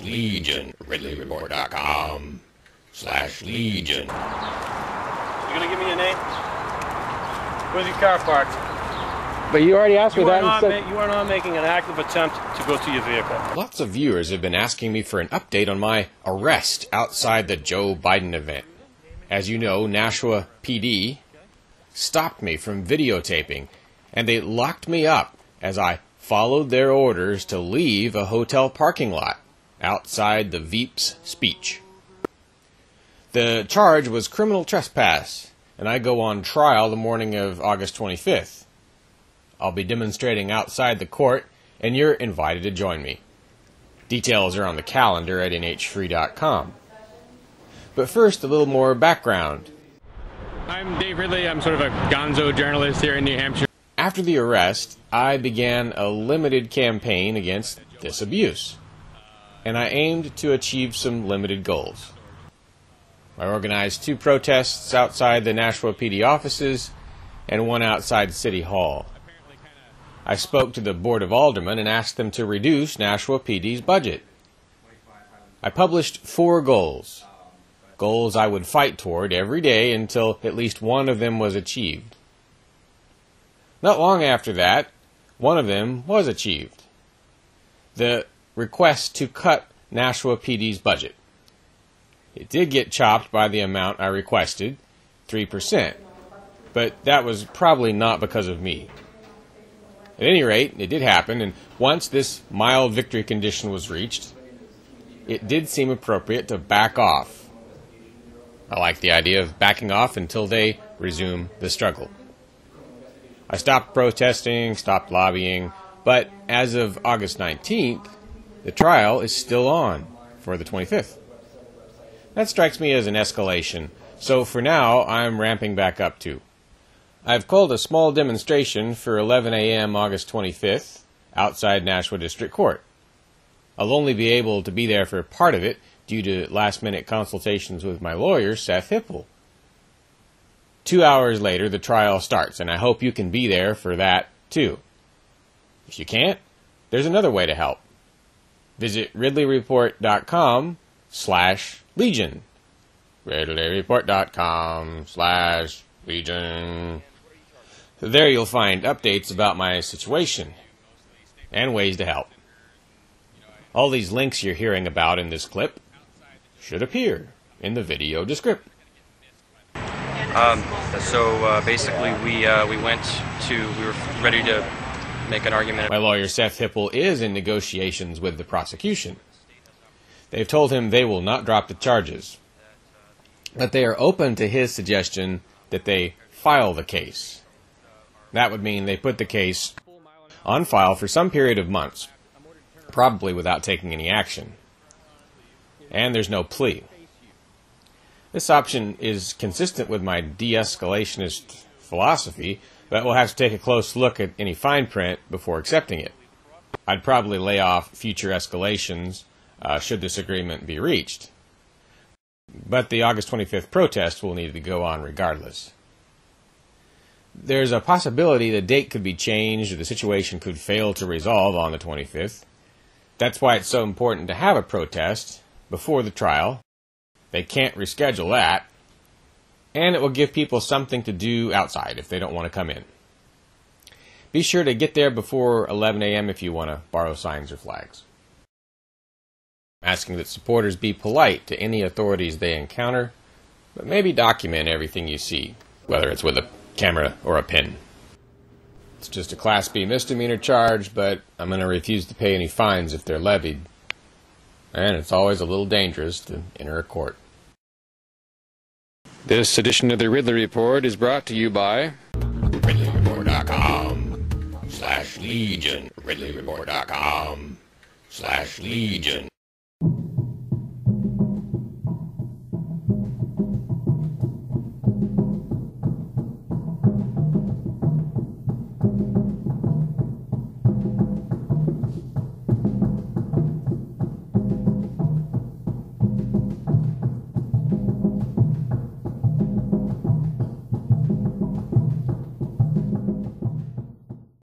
/Legion, RidleyReport.com/Legion. You gonna give me a name? Where's your car parked? But you already asked me that. You are not making an active attempt to go to your vehicle. Lots of viewers have been asking me for an update on my arrest outside the Joe Biden event. As you know, Nashua PD stopped me from videotaping, and they locked me up as I followed their orders to leave a hotel parking lot outside the Veep's speech. The charge was criminal trespass, and I go on trial the morning of August 25th. I'll be demonstrating outside the court, and you're invited to join me. Details are on the calendar at nhfree.com. But first, a little more background. I'm Dave Ridley. I'm sort of a gonzo journalist here in New Hampshire. After the arrest, I began a limited campaign against this abuse, and I aimed to achieve some limited goals. I organized 2 protests outside the Nashua PD offices and 1 outside City Hall. I spoke to the Board of Aldermen and asked them to reduce Nashua PD's budget. I published 4 goals I would fight toward every day until at least one of them was achieved. Not long after that, one of them was achieved. The request to cut Nashua PD's budget. It did get chopped by the amount I requested, 3%, but that was probably not because of me. At any rate, it did happen, and once this mild victory condition was reached, it did seem appropriate to back off. I like the idea of backing off until they resume the struggle. I stopped protesting, stopped lobbying, but as of August 19th, the trial is still on for the 25th. That strikes me as an escalation, so for now I'm ramping back up too. I've called a small demonstration for 11 a.m. August 25th outside Nashua District Court. I'll only be able to be there for part of it due to last-minute consultations with my lawyer, Seth Hipple. 2 hours later, the trial starts, and I hope you can be there for that, too. If you can't, there's another way to help. Visit RidleyReport.com/Legion. RidleyReport.com/Legion. There you'll find updates about my situation and ways to help. All these links you're hearing about in this clip should appear in the video descrip. Basically we were ready to make an argument. My lawyer Seth Hipple is in negotiations with the prosecution. They've told him they will not drop the charges, but they are open to his suggestion that they file the case. That would mean they put the case on file for some period of months, probably without taking any action. And there's no plea. This option is consistent with my de-escalationist philosophy, but we'll have to take a close look at any fine print before accepting it. I'd probably lay off future escalations should this agreement be reached. But the August 25th protest will need to go on regardless. There's a possibility the date could be changed or the situation could fail to resolve on the 25th. That's why it's so important to have a protest before the trial. They can't reschedule that. And it will give people something to do outside if they don't want to come in. Be sure to get there before 11 a.m. if you want to borrow signs or flags. Asking that supporters be polite to any authorities they encounter, but maybe document everything you see, whether it's with a camera or a pen. It's just a Class B misdemeanor charge, but I'm going to refuse to pay any fines if they're levied. And it's always a little dangerous to enter a court. This edition of the Ridley Report is brought to you by RidleyReport.com/Legion. RidleyReport.com/Legion.